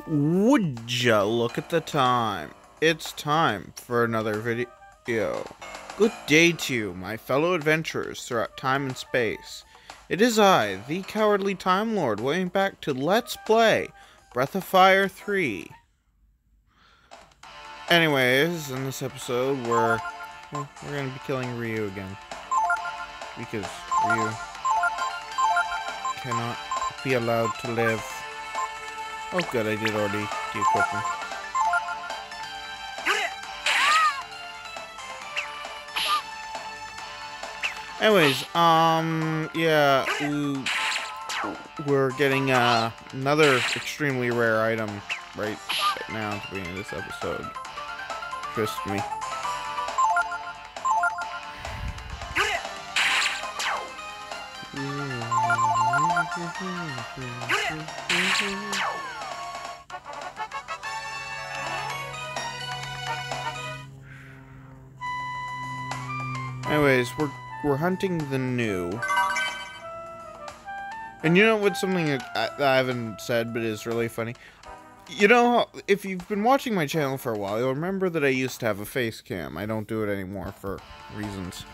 Would ya look at the time? It's time for another video. Good day to you, my fellow adventurers throughout time and space. It is I, the Cowardly Time Lord, way back to Let's Play Breath of Fire 3. Anyways, in this episode, we're gonna be killing Ryu again. Because Ryu cannot be allowed to live. Oh good, I did already de-equip him. Anyways, yeah, we're getting another extremely rare item right now at the beginning of this episode. Trust me. Anyways, we're hunting the new. And you know what's something that I haven't said but is really funny? You know, if you've been watching my channel for a while, you'll remember that I used to have a face cam. I don't do it anymore for reasons.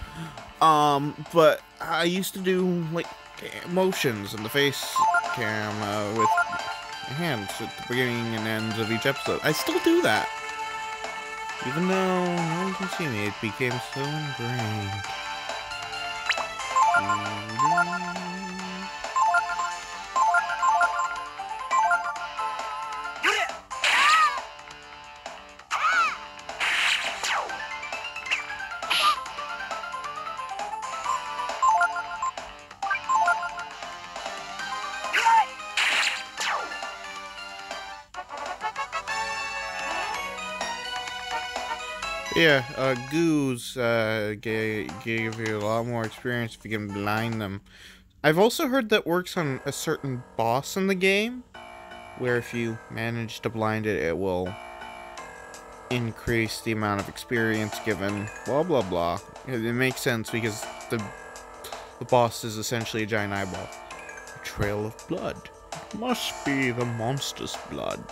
But I used to do, like, motions in the face cam with my hands at the beginning and ends of each episode. I still do that. Even though no one can see me, it became so ingrained. Yeah, goos gave you a lot more experience if you can blind them. I've also heard that works on a certain boss in the game, where if you manage to blind it, it will increase the amount of experience given, blah blah blah. It makes sense because the boss is essentially a giant eyeball. A trail of blood. It must be the monster's blood.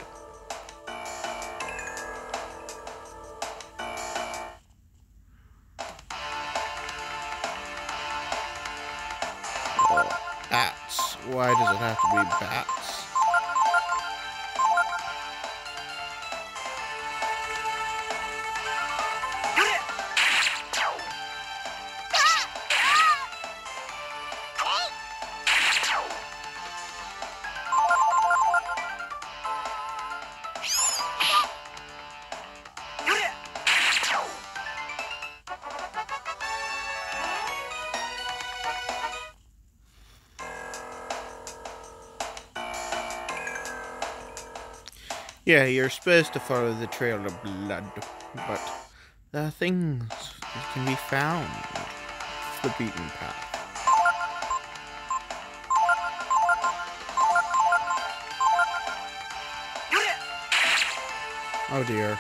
Bats. Why does it have to be bats? Yeah, you're supposed to follow the trail of blood, but there are things that can be found off the beaten path. Oh dear.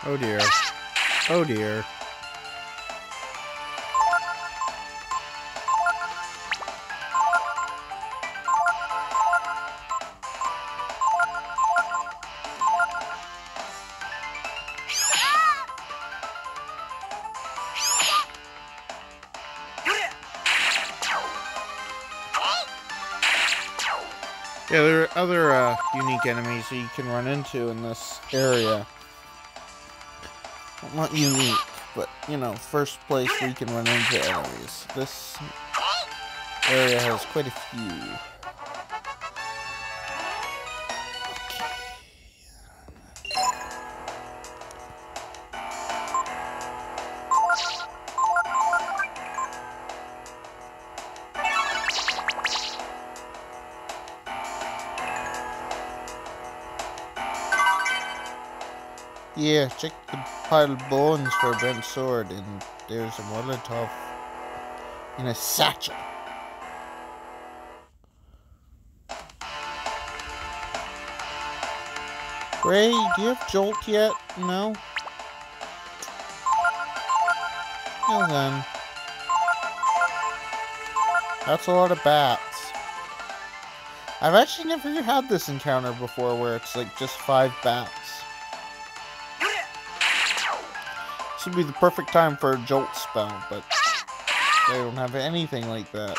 Oh dear. Oh dear. Yeah, there are other unique enemies that you can run into in this area. Well, not unique, but, you know, first place where you can run into enemies. This area has quite a few. Yeah, check the pile of bones for a bent sword, and there's a Molotov in a satchel. Ray, do you have Jolt yet? No? Well then. That's a lot of bats. I've actually never had this encounter before where it's like just 5 bats. This would be the perfect time for a jolt spell, but they don't have anything like that.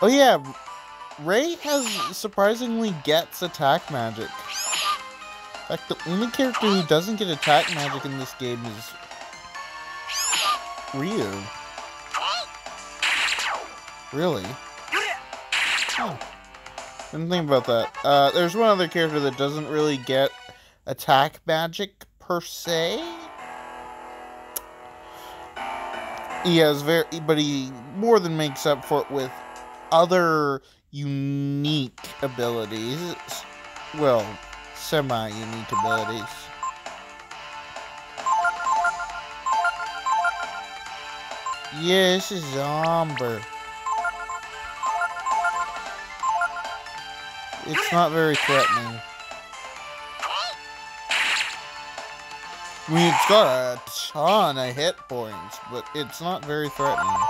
Oh yeah, Ray surprisingly gets attack magic. In fact, the only character who doesn't get attack magic in this game is Ryu. Really? Oh. Didn't think about that. There's one other character that doesn't really get attack magic per se. But he more than makes up for it with other unique abilities. Well, semi-unique abilities. Yeah, this is Zomber. It's not very threatening. I mean, it's got a ton of hit points, but it's not very threatening.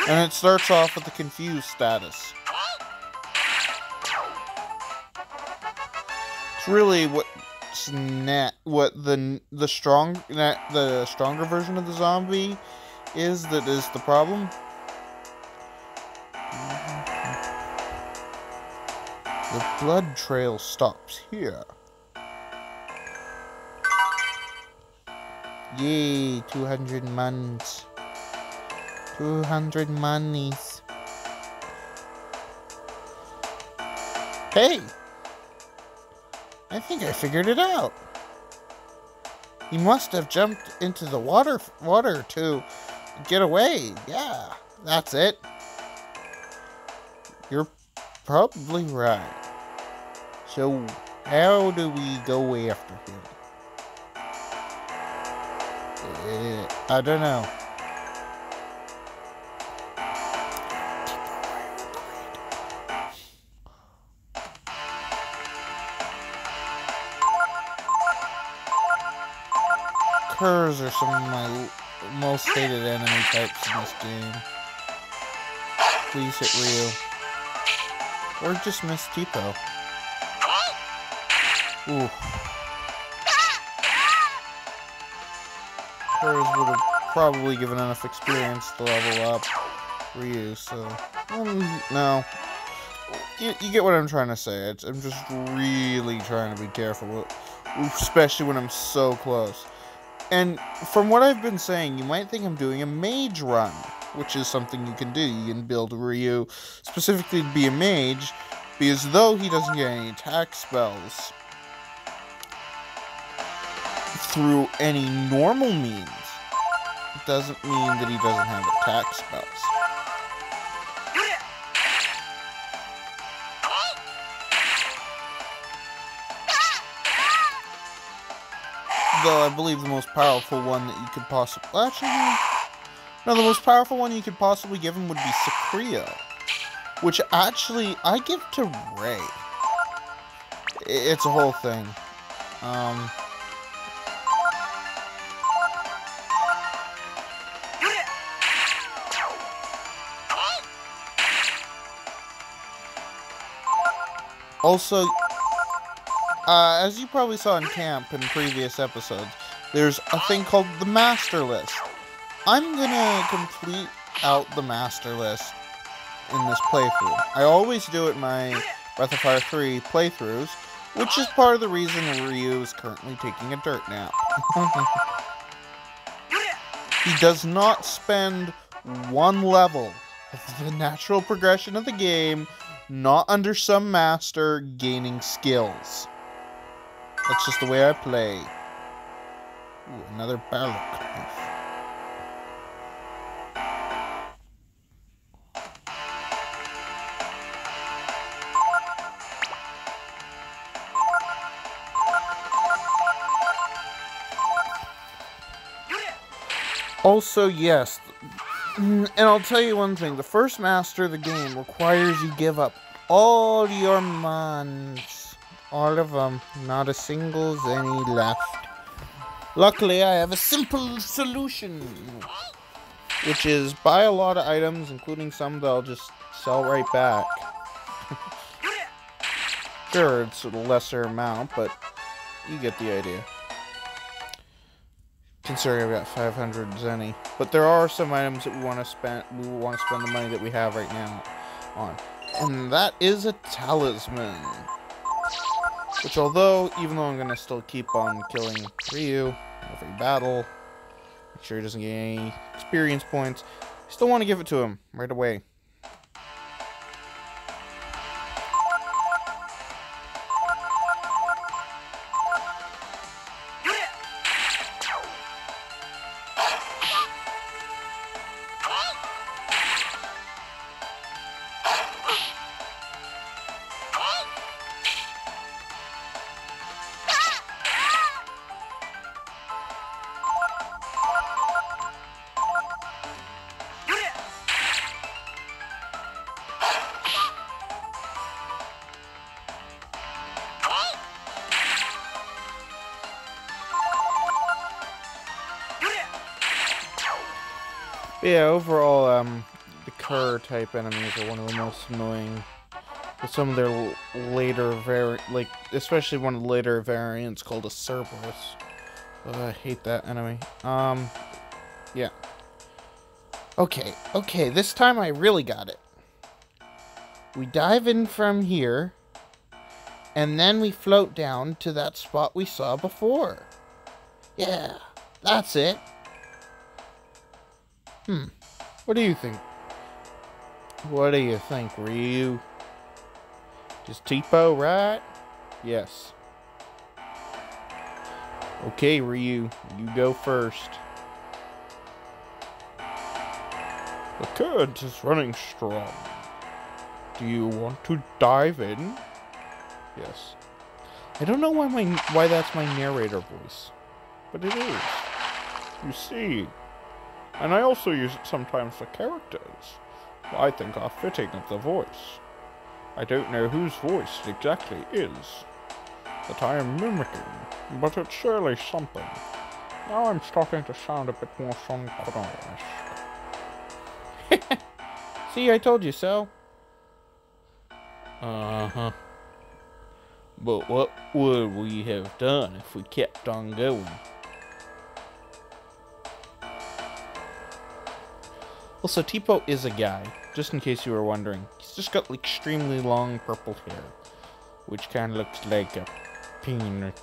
And it starts off with the confused status. It's really the stronger version of the zombie is that is the problem. The blood trail stops here. Yay, 200 monies. 200 monies. Hey! I think I figured it out. He must have jumped into the water to get away. Yeah, that's it. You're probably right. So, how do we go after him? I don't know. Curs are some of my most hated enemy types in this game. Please hit Ryu. Or just miss Tipo. Ooh. Curs would have probably given enough experience to level up Ryu, so... no. You get what I'm trying to say. I'm just really trying to be careful, especially when I'm so close. And from what I've been saying, you might think I'm doing a mage run, which is something you can do. You can build Ryu specifically to be a mage, because though he doesn't get any attack spells through any normal means, it doesn't mean that he doesn't have attack spells. Though I believe the most powerful one that you could possibly... Actually, no, the most powerful one you could possibly give him would be Secreo. Which actually, I give to Ray. It's a whole thing. Also... as you probably saw in camp in previous episodes, there's a thing called the Master List. I'm gonna complete out the Master List in this playthrough. I always do it in my Breath of Fire 3 playthroughs, which is part of the reason Ryu is currently taking a dirt nap. He does not spend one level of the natural progression of the game not under some master gaining skills. That's just the way I play. Ooh, another barrel knife. Also, yes, and I'll tell you one thing. The first master of the game requires you give up all your mons. All of them. Not a single zenny left. Luckily, I have a simple solution. which is buy a lot of items, including some that I'll just sell right back. Sure, it's a lesser amount, but you get the idea. Considering I've got 500 zenny. But there are some items that we want to spend the money that we have right now on. And that is a talisman. Which, even though I'm going to still keep on killing Ryu every battle, make sure he doesn't get any experience points, I still want to give it to him right away. But yeah, overall, the Kerr type enemies are one of the most annoying. With some of their later especially one of the later variants called a Cerberus. I hate that enemy. Yeah. Okay, this time I really got it. We dive in from here, and then we float down to that spot we saw before. Yeah, that's it. What do you think? What do you think, Ryu? Just Tipo, right? Yes. Okay, Ryu, you go first. The current is running strong. Do you want to dive in? Yes. I don't know why that's my narrator voice, but it is. You see. And I also use it sometimes for characters who I think are fitting of the voice. I don't know whose voice it exactly is that I am mimicking, but it's surely something. Now I'm starting to sound a bit more Sean Connery-esque. See, I told you so. Uh-huh. But what would we have done if we kept on going? Also, Tipo is a guy, just in case you were wondering. He's just got extremely long purple hair, which kind of looks like a peanut.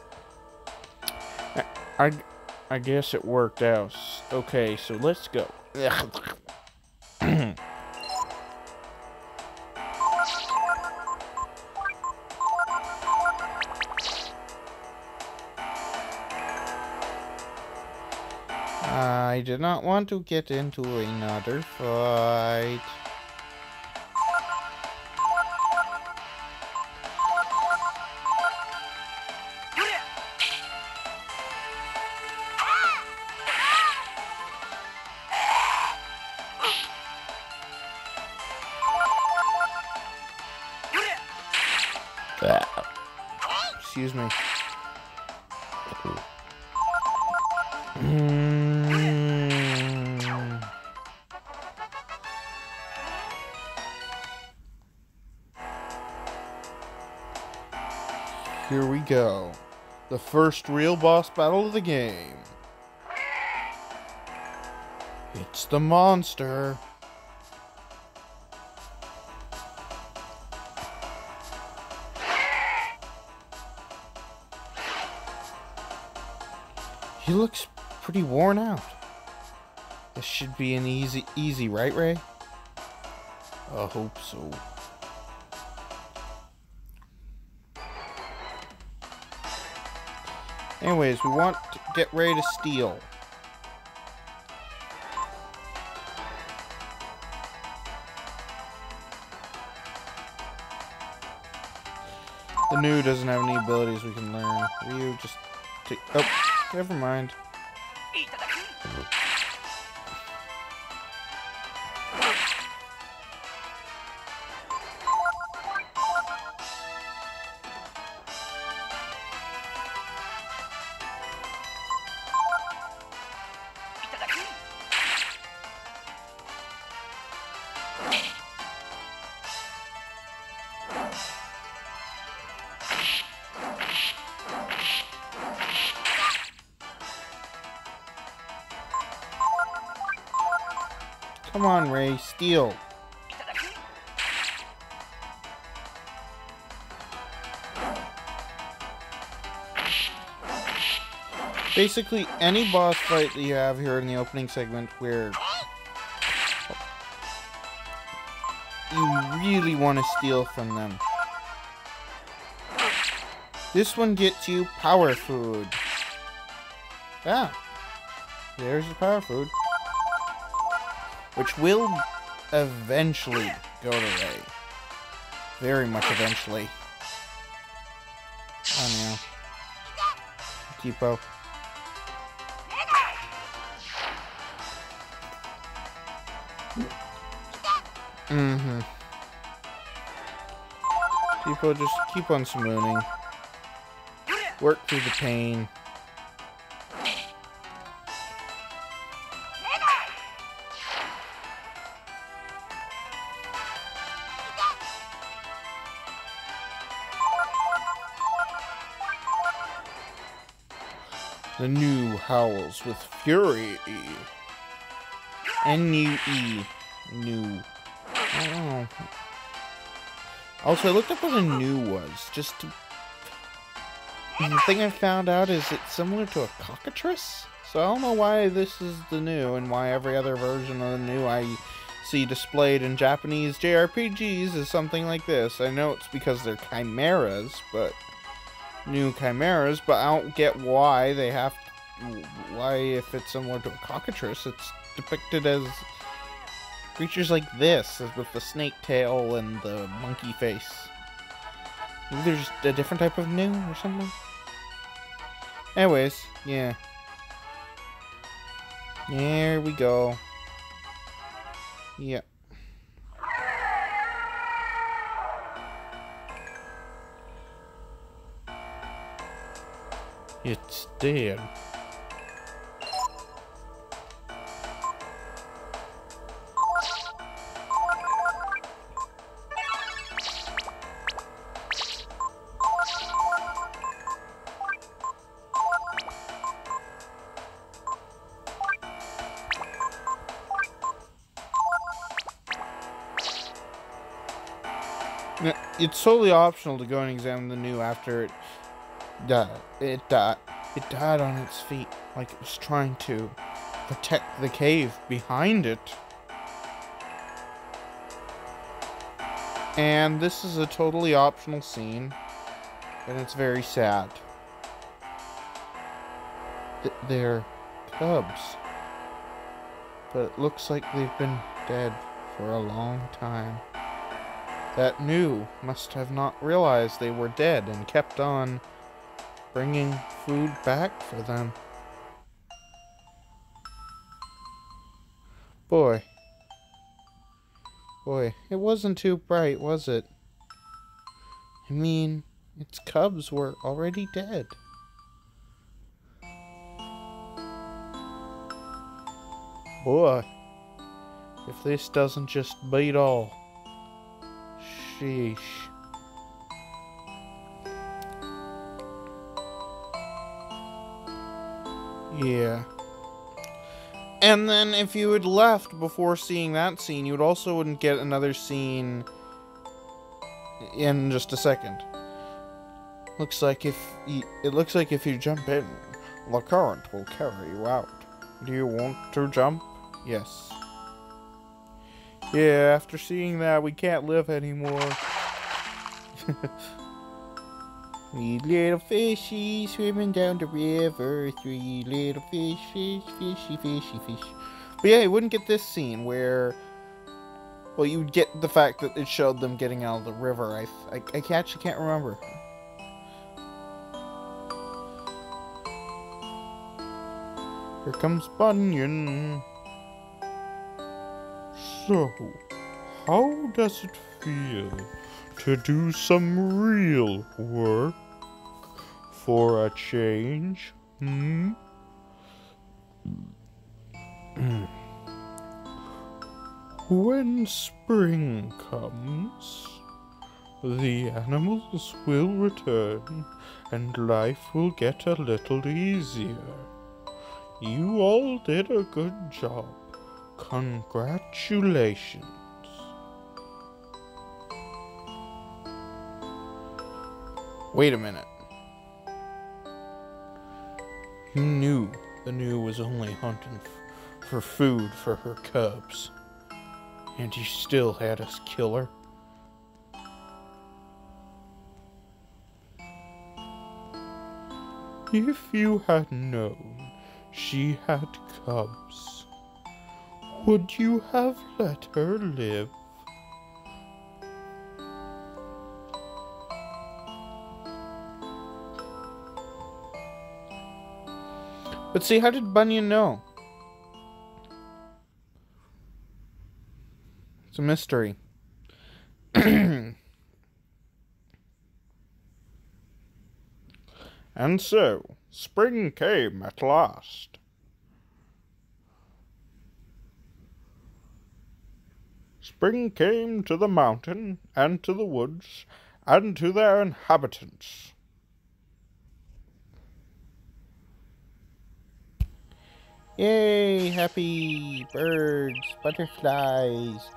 I guess it worked out. Okay, so let's go. I did not want to get into another fight. Excuse me. Here we go. The first real boss battle of the game. It's the monster. He looks pretty worn out. This should be an easy, right, Ray? I hope so. Anyways, we want to get ready to steal. The new doesn't have any abilities we can learn. Ryu just take... Oh, never mind. Come on, Ray, steal. Basically, any boss fight that you have here in the opening segment where you really want to steal from them. This one gets you power food. Ah, there's the power food. Which will eventually go to Ray. Very much eventually. Oh no. Tipo. Mm-hmm. People just keep on swooning. Work through the pain. The new howls with fury. N-U-E. New. I don't know. Also, I looked up what a new was, just to... And the thing I found out is it's similar to a cockatrice? So I don't know why this is the new, and why every other version of the new I see displayed in Japanese JRPGs is something like this. I know it's because they're chimeras, but... New chimeras, but I don't get why they have... Why, if it's similar to a cockatrice, it's depicted as... creatures like this, with the snake tail and the monkey face. Maybe there's a different type of new or something? Anyways, yeah. There we go. Yep. It's dead. It's totally optional to go and examine the new after it died. It died on its feet, like it was trying to protect the cave behind it. And this is a totally optional scene, and it's very sad. They're cubs, but it looks like they've been dead for a long time. That new must have not realized they were dead and kept on bringing food back for them. Boy, it wasn't too bright, was it? I mean, its cubs were already dead. Boy, if this doesn't just beat all. Sheesh. Yeah. And then if you had left before seeing that scene, you would also wouldn't get another scene in just a second. It looks like if you jump in, the current will carry you out. Do you want to jump? Yes. Yeah, after seeing that, we can't live anymore. Three little fishy swimming down the river. Three little fish, fishy, fishy, fish. But yeah, you wouldn't get this scene where... Well, you'd get the fact that it showed them getting out of the river. I actually can't remember. Here comes Bunyan. So, how does it feel to do some real work for a change? When spring comes, the animals will return and life will get a little easier. You all did a good job. Congratulations. Wait a minute. You knew the Gnu was only hunting for food for her cubs. And you still had us kill her? If you had known she had cubs, would you have let her live? But see, how did Bunyan know? It's a mystery. And so, spring came at last. Spring came to the mountain, and to the woods, and to their inhabitants. Yay, happy birds, butterflies.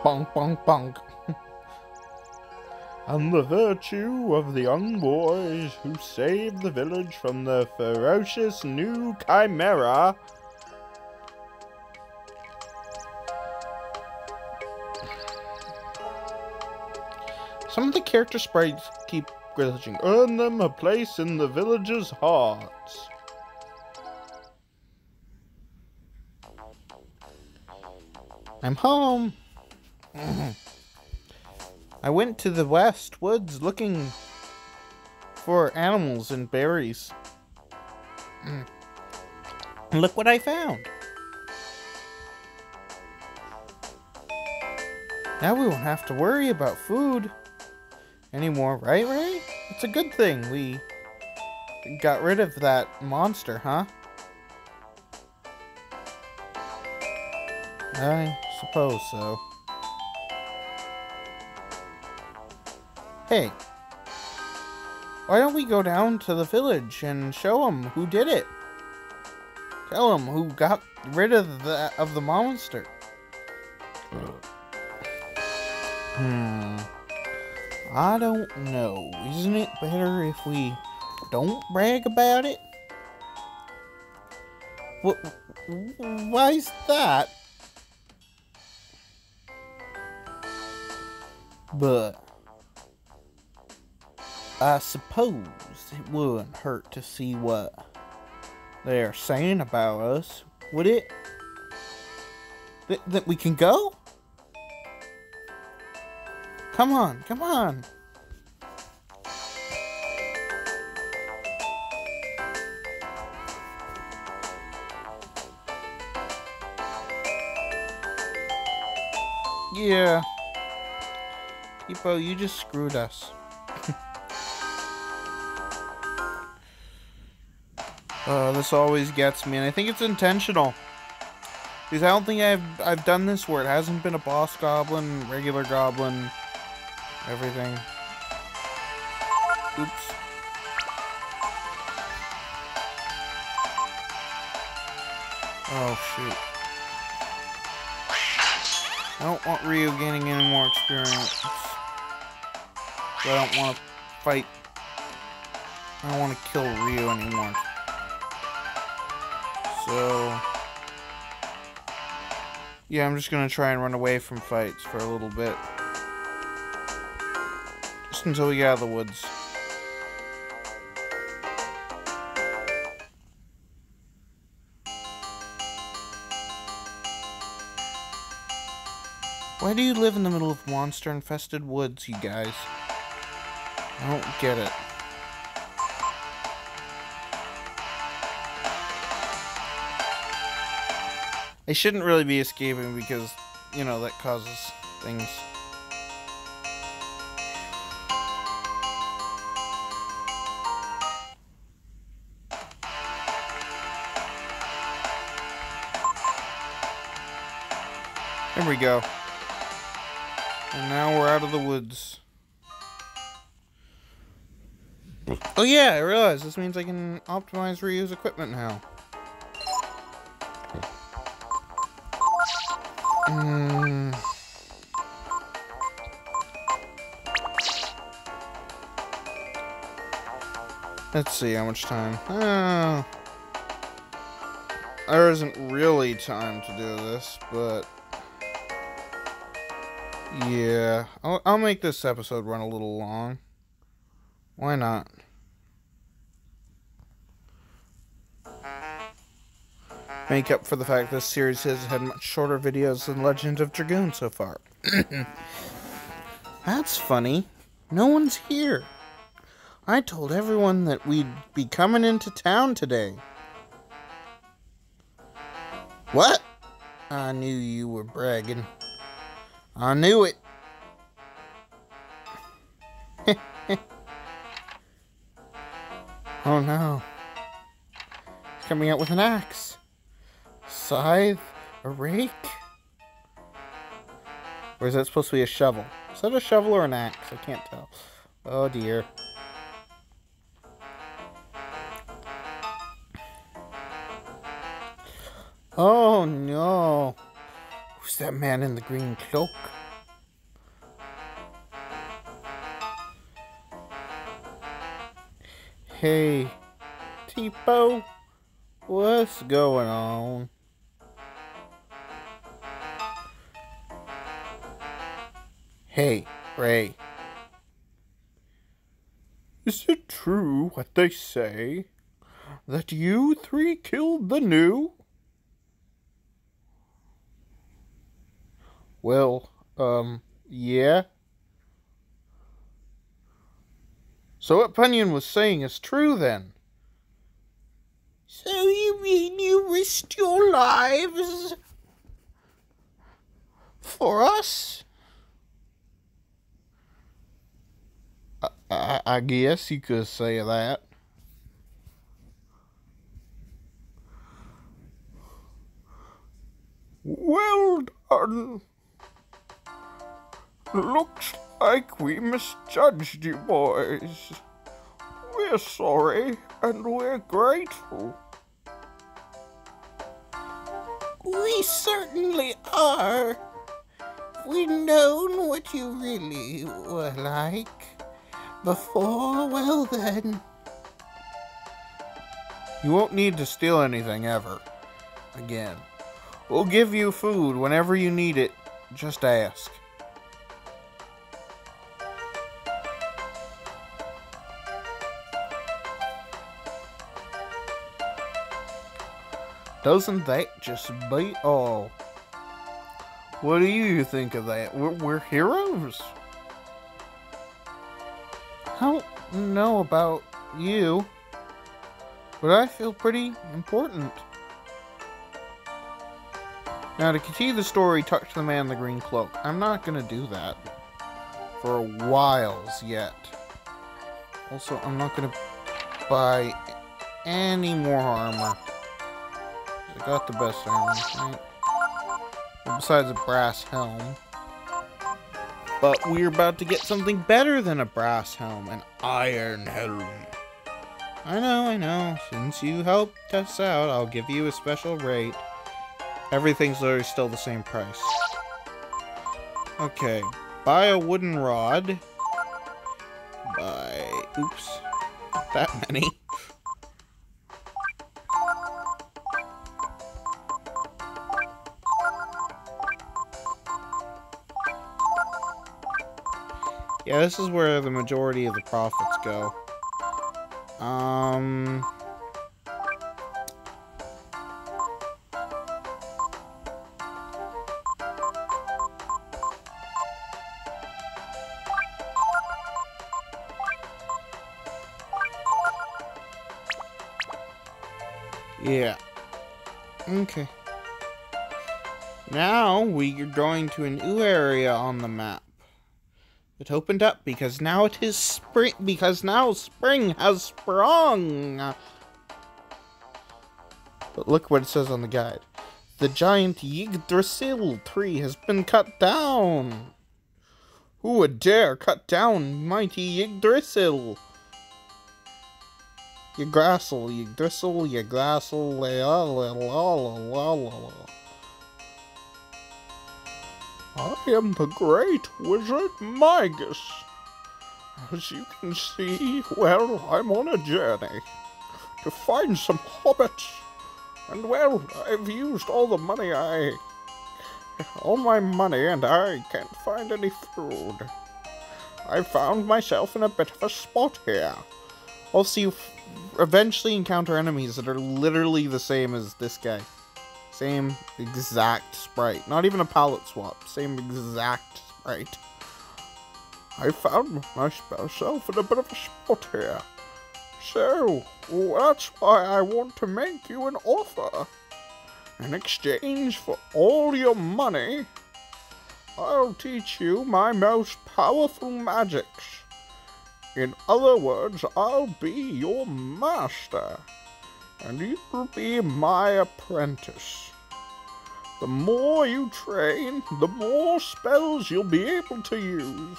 Bonk, bonk, bonk. And the virtue of the young boys who saved the village from the ferocious new chimera. Some of the character sprites keep glitching. Earn them a place in the village's hearts. I'm home. I went to the west woods looking for animals and berries. And look what I found. Now we won't have to worry about food anymore, right, Ray? It's a good thing we got rid of that monster, huh? I suppose so. Hey, why don't we go down to the village and show them who did it? Tell them who got rid of the monster. I don't know. Isn't it better if we don't brag about it? Why's that? But I suppose it wouldn't hurt to see what they're saying about us, would it? That we can go? Come on, come on. Yeah. Hippo, you just screwed us. This always gets me, and I think it's intentional. Because I don't think I've done this where it hasn't been a boss goblin, regular goblin, everything. Oops. Oh, shoot. I don't want Ryu gaining any more experience. So I don't want to fight. I don't want to kill Ryu anymore. So yeah, I'm just gonna try and run away from fights for a little bit. Just until we get out of the woods. Why do you live in the middle of monster-infested woods, you guys? I don't get it. I shouldn't really be escaping because, you know, that causes things. There we go. And now we're out of the woods. Oh yeah, I realized this means I can optimize reuse equipment now. Let's see how much time. There isn't really time to do this, but yeah, I'll make this episode run a little long. Why not? Make up for the fact this series has had much shorter videos than Legend of Dragoon so far. That's funny. No one's here. I told everyone that we'd be coming into town today. What? I knew you were bragging. I knew it. Oh no. He's coming out with an axe. Scythe? A rake? Or is that supposed to be a shovel? Is that a shovel or an axe? I can't tell. Oh dear. Oh no. Who's that man in the green cloak? Hey, Tipo, what's going on? Hey, Ray. Is it true what they say? That you three killed the new? Well, yeah. So what Punyon was saying is true then? So you mean you risked your lives? For us? I guess you could say that. Well done. Looks like we misjudged you boys. We're sorry, and we're grateful. We certainly are. We'd known what you really were like before, well then. You won't need to steal anything ever. Again. We'll give you food whenever you need it. Just ask. Doesn't that just beat all? What do you think of that? We're heroes. I don't know about you, but I feel pretty important. Now, to continue the story, talk to the man in the green cloak. I'm not gonna do that for a whiles yet. Also, I'm not gonna buy any more armor. I got the best armor, right? Well, besides a brass helm. But we're about to get something better than a brass helm, an iron helm. I know. Since you helped us out, I'll give you a special rate. Everything's literally still the same price. Okay, buy a wooden rod. Oops, not that many. Yeah, this is where the majority of the profits go. Yeah. Okay. Now we are going to a new area on the map. It opened up because now it is spring. Because now spring has sprung. But look what it says on the guide. The giant Yggdrasil tree has been cut down. Who would dare cut down mighty Yggdrasil? Yggdrasil, I am the great wizard Magus. As you can see, well, I'm on a journey to find some hobbits. And well, I've used all my money, and I can't find any food. I found myself in a bit of a spot here. Also, you eventually encounter enemies that are literally the same as this guy. Same exact sprite. Not even a palette swap. Same exact sprite. I found myself in a bit of a spot here. So, that's why I want to make you an offer. In exchange for all your money, I'll teach you my most powerful magics. In other words, I'll be your master, and you'll be my apprentice. The more you train, the more spells you'll be able to use.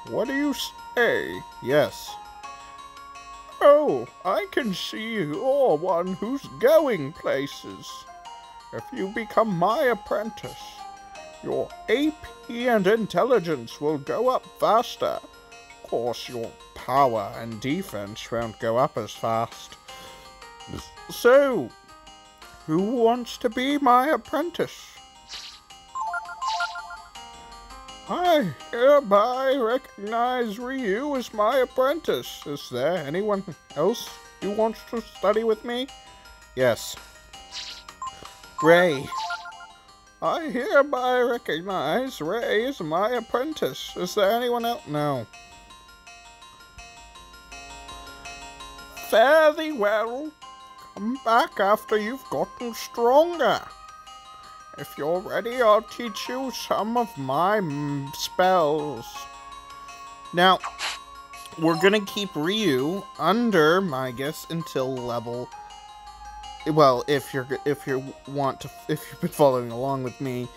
What do you say? Yes. Oh, I can see you're one who's going places. If you become my apprentice, your AP and intelligence will go up faster. Of course, your power and defense won't go up as fast. So, who wants to be my apprentice? I hereby recognize Ryu as my apprentice. Is there anyone else who wants to study with me? Yes. Ray. I hereby recognize Ray as my apprentice. Is there anyone else? No. Fare thee well. Come back after you've gotten stronger. If you're ready, I'll teach you some of my spells. Now, we're gonna keep Ryu under Magus until level. Well, if you've been following along with me,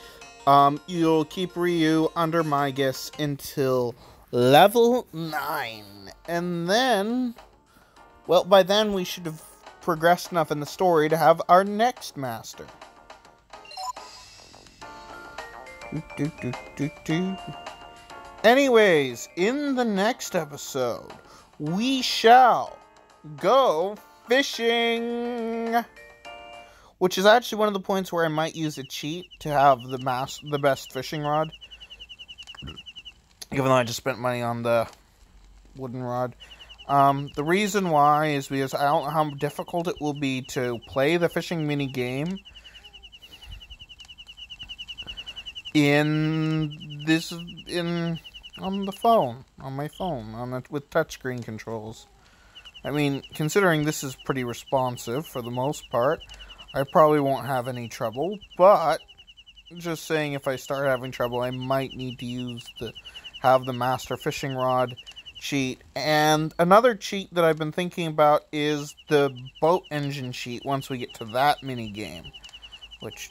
you'll keep Ryu under Magus until level 9, and then, well, by then we should have progressed enough in the story to have our next master. Anyways, in the next episode, we shall go fishing, which is actually one of the points where I might use a cheat to have the best fishing rod, even though I just spent money on the wooden rod. The reason why is because I don't know how difficult it will be to play the fishing mini game on my phone, with touchscreen controls. I mean, considering this is pretty responsive for the most part, I probably won't have any trouble, but just saying, if I start having trouble, I might need to have the master fishing rod cheat. And another cheat that I've been thinking about is the boat engine cheat once we get to that mini game, which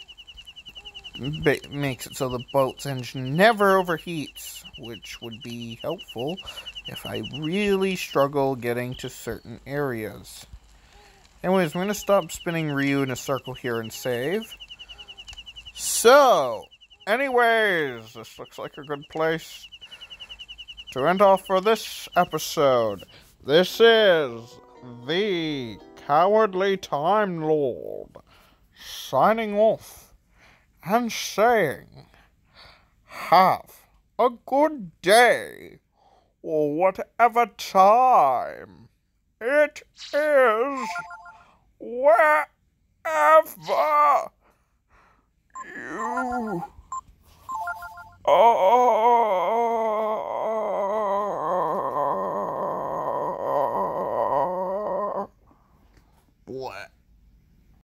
makes it so the boat's engine never overheats, which would be helpful if I really struggle getting to certain areas. Anyways, I'm going to stop spinning Ryu in a circle here and save. So, anyways, this looks like a good place to end off for this episode. This is the Cowardly Time Lord signing off and saying, have a good day, or whatever time it is, wherever you are.